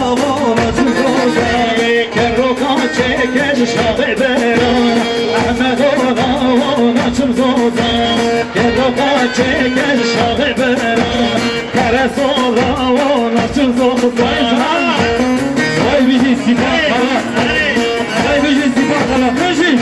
لاوانا چوزوزه که روکا چکش شاقی بران احمد لاوانا چوزوزه که روکا چکش شاقی بران کرسو لاوانا چوزوزه وای بیجی سیپا خلا وای بیجی سیپا خلا بیجی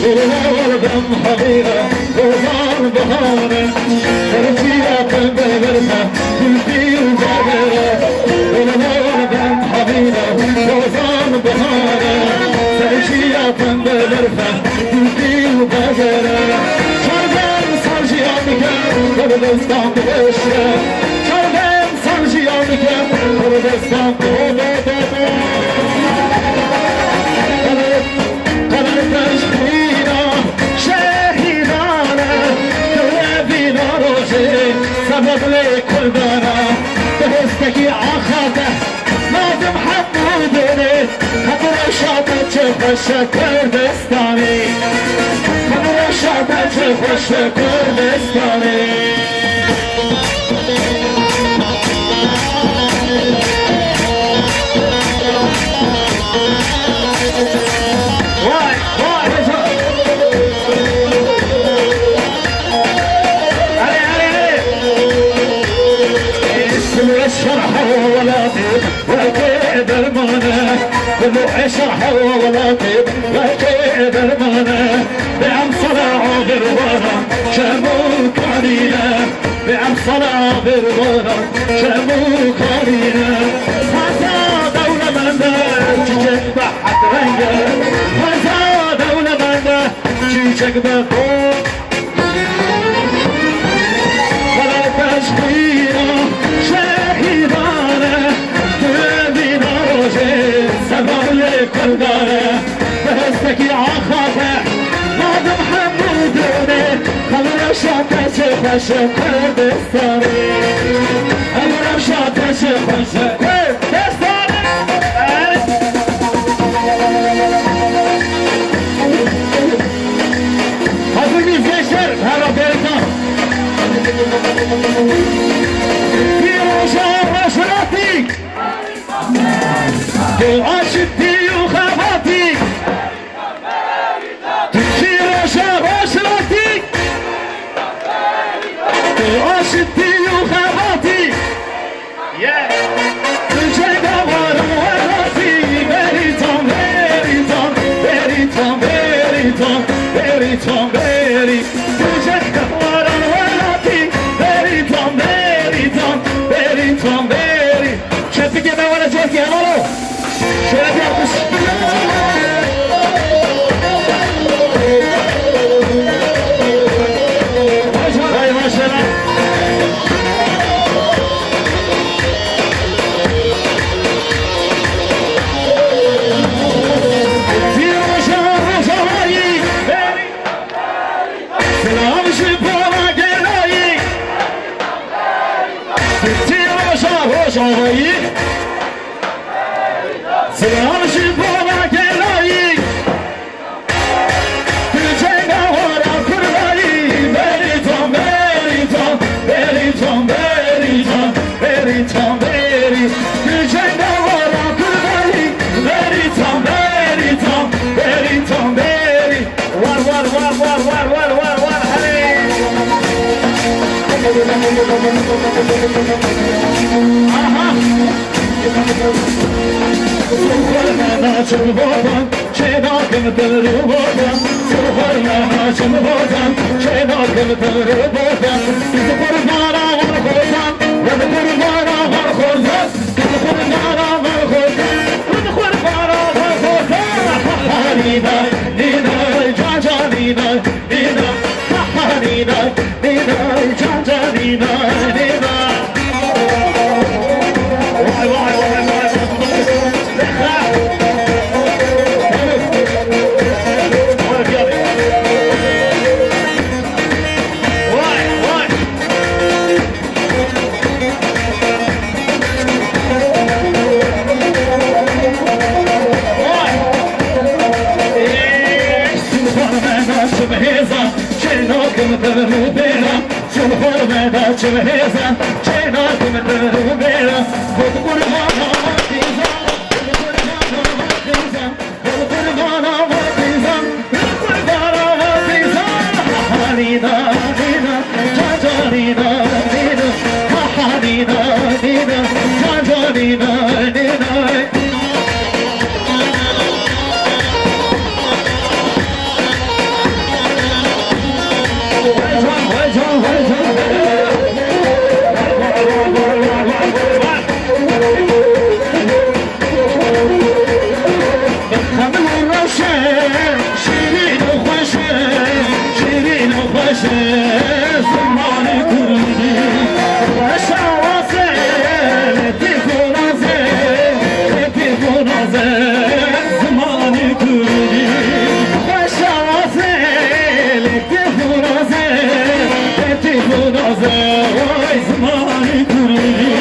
سرور بم حبيبة وزان بهانة ترجيها بم برفة تلفي وبابرة سرور بم حبيبة وزان بهانة ترجيها بم برفة تلفي وبابرة شربم سرجيانك كردستان بشرة شربم سرجيانك كردستان بشرة سبب لي كل دانا بهستكي عخاته نادم حمودني خبر شاطر تفش كردستاني خبر شاطر تفش كردستاني ولا طيب وكيد المنى كل شرح ولا طيب وكيد المنى بعم صلاة بالورى شموك علينا بعم صلاة بالورى شموك علينا هذا دولة من تجيك بحد رنجة هذا دولة من تجيك بفوق ولا تشكينا شاهدانه تبينا روجه سبب لكل داره بهستكي عخاته نادم حمودوني خبر شاطر شفش كردستاني خبر شاطر شفش كردستاني hazır mıyız gençler? Her operasyon رشراتي عاشتي وخافاتي تمشي رشراتي عاشتي وخافاتي الجنة ورا وراتي بريتون بريتون بريتون بريتون بريتون بري الجنة ورا وراتي بريتون بريتون بريتون بري شفت كده ولا شفت يا مالو شفت يا قش هاي ما شاء الله في رشاوي سلام شبابا جلاي رشاوي سلام شبابا جلاي تجينا ورا كرلاي بريتون بريتون بريتون بريتون بريتون بري تجينا ورا كرلاي بريتون بريتون بريتون بري وار وار وار وار وار وار وار وار هلي سرخرنا چمبودم شناکم دل رو بودم سرخرنا چمبودم شناکم دل رو بودم بیز قربانا ور خودم ور قربانا ور خودم بیز قربانا ور خودم ور قربانا ور خودم نینا نینا جان جان نینا نینا نینا نینا جان جان نینا نینا وای وای وای Çeveza, çenakım dırvera, kod kurmana matizan, kod kurmana matizan, kod kurmana matizan, kod kurmana matizan. Hanina, nina, cacarina, nina, hanina, nina, cacarina, nina. لطيف ونازل وای زمانی تريدي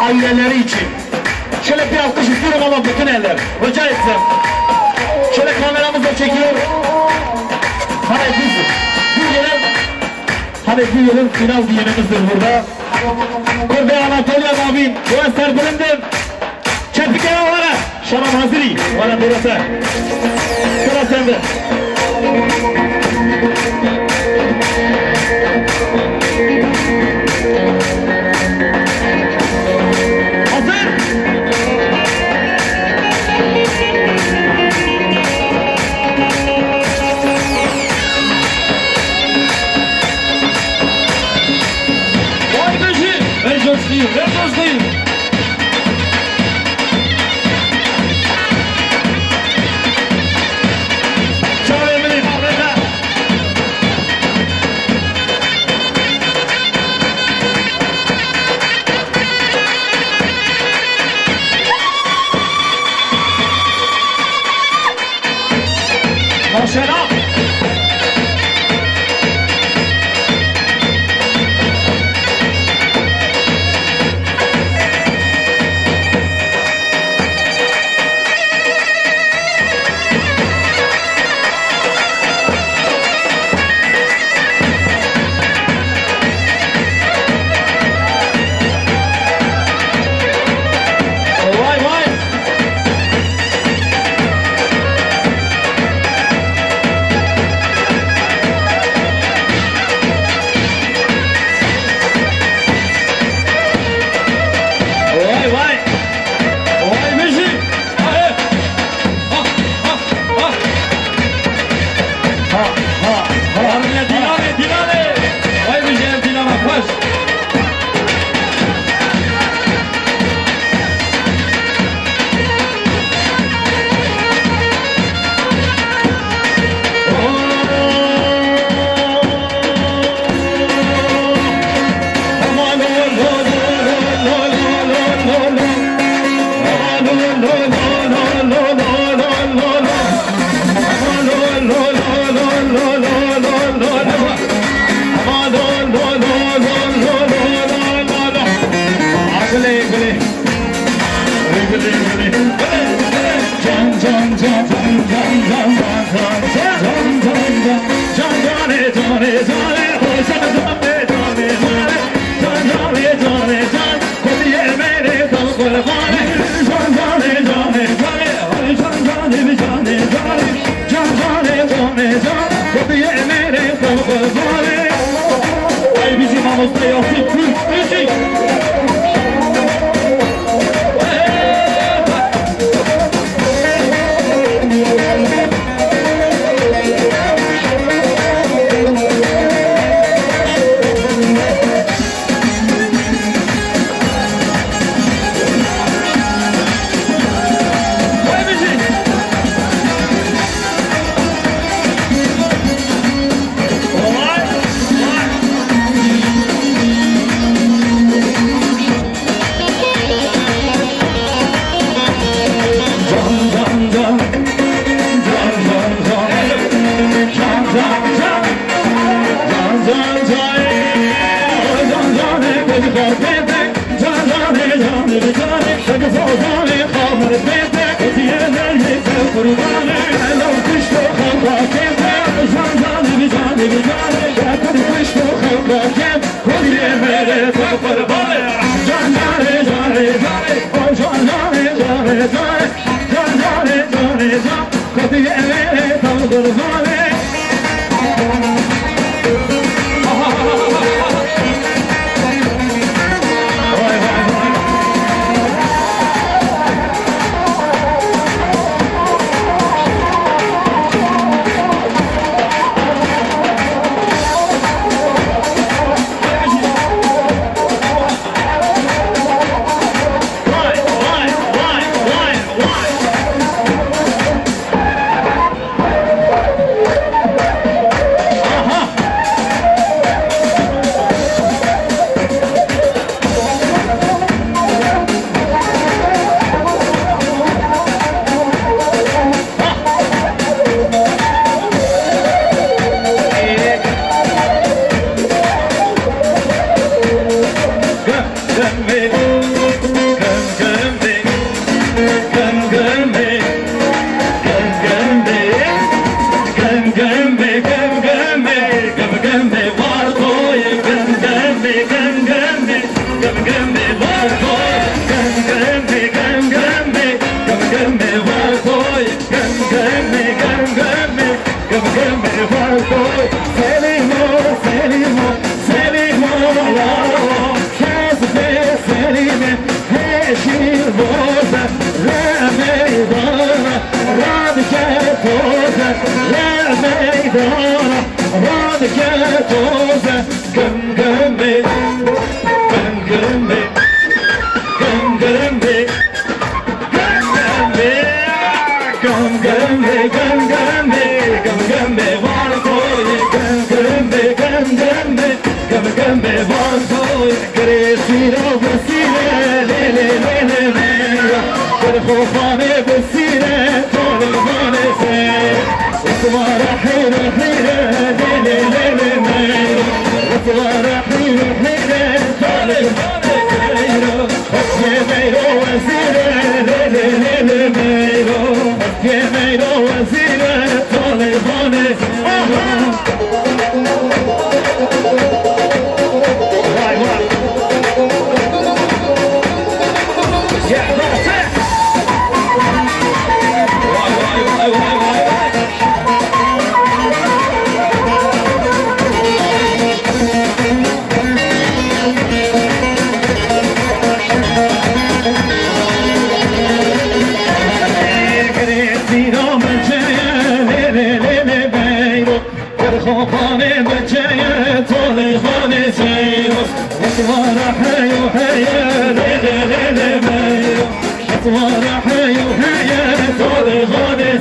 aileleri için. Şöyle bir alkış istiyorum ama bütün eller. Rica etsem. Şöyle kameramızla çekiyor. Hayır biz. Bir yere Hani bu yılın final düğünümüzdür burada. Kurde Anatolia abim, bu eser bilindim. Çepike var. Şaram hazırı. Bana burası. Sıra sende. Hazır. Vay beşi. Ben coşluyum. Maşallah. شیر بازه میدانه راد که توزه میدانه راد که توزه گم گم بی گم گم بی گم گم بی گم گم بی گم گم بی گم گم بی وار کوی گم گم بی گم گم بی گم گم بی وار کوی گریسی رو بسیره لی لی لی لی لی گر خوفانه بسیره طالبانه سیر اطوار حیر حیره لی لی لی لی لی اطوار حیر حیره طالبانه سیر حسن میرو وزیره لی لی لی لی میرو حسن میرو وزیره طالبانه وای وای Yeah, that's it! Why. خوفانه بچه طالبانه سیروس اطوار حیو حیه لیلی لیلی میرو اطوار حیو حیه طالبانه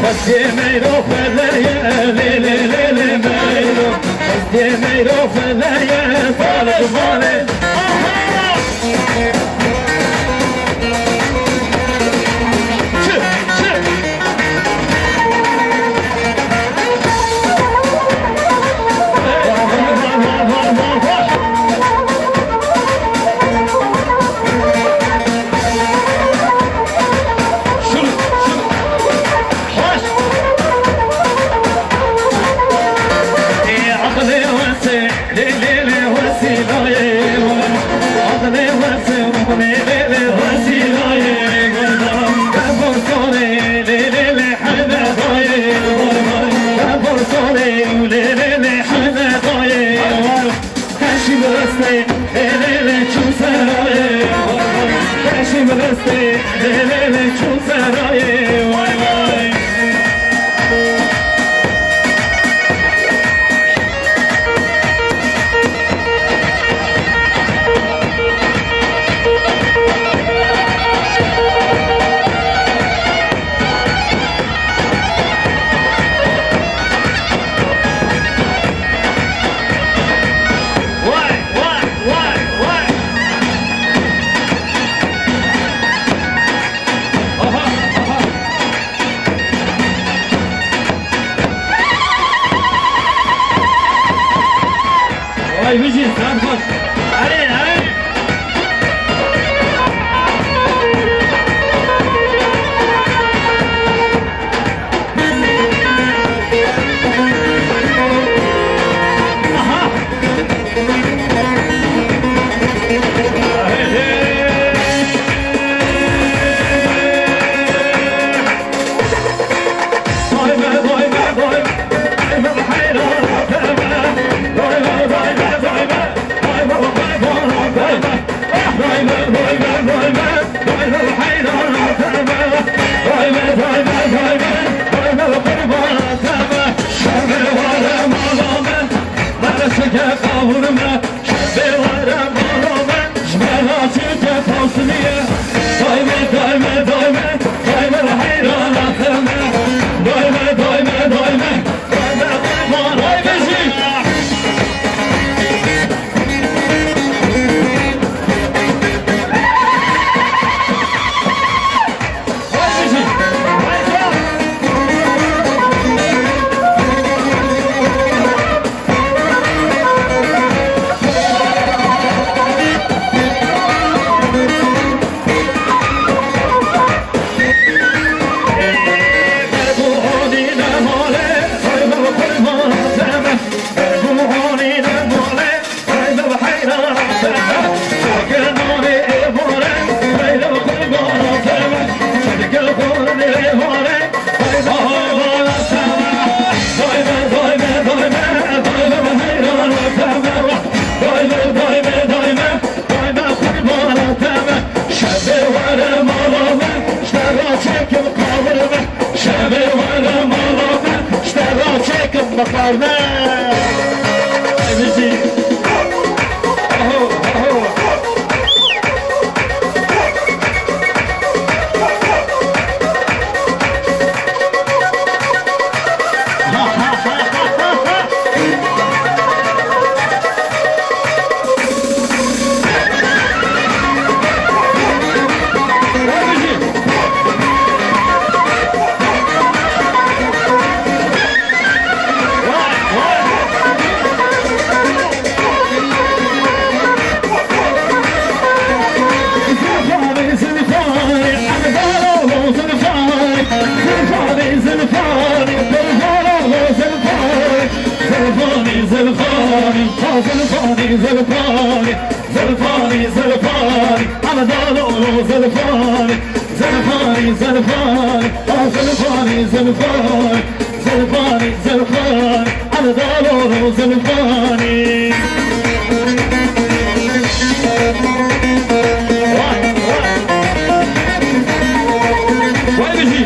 بستی میرو فلیه لیلی لیلی میرو بستی میرو فلیه طالبانه مقارنة بيجي زلفاني على دالو زلفاني زلفاني زلفاني زلفاني زلفاني زلفاني زلفاني على دالو زلفاني وين بيجي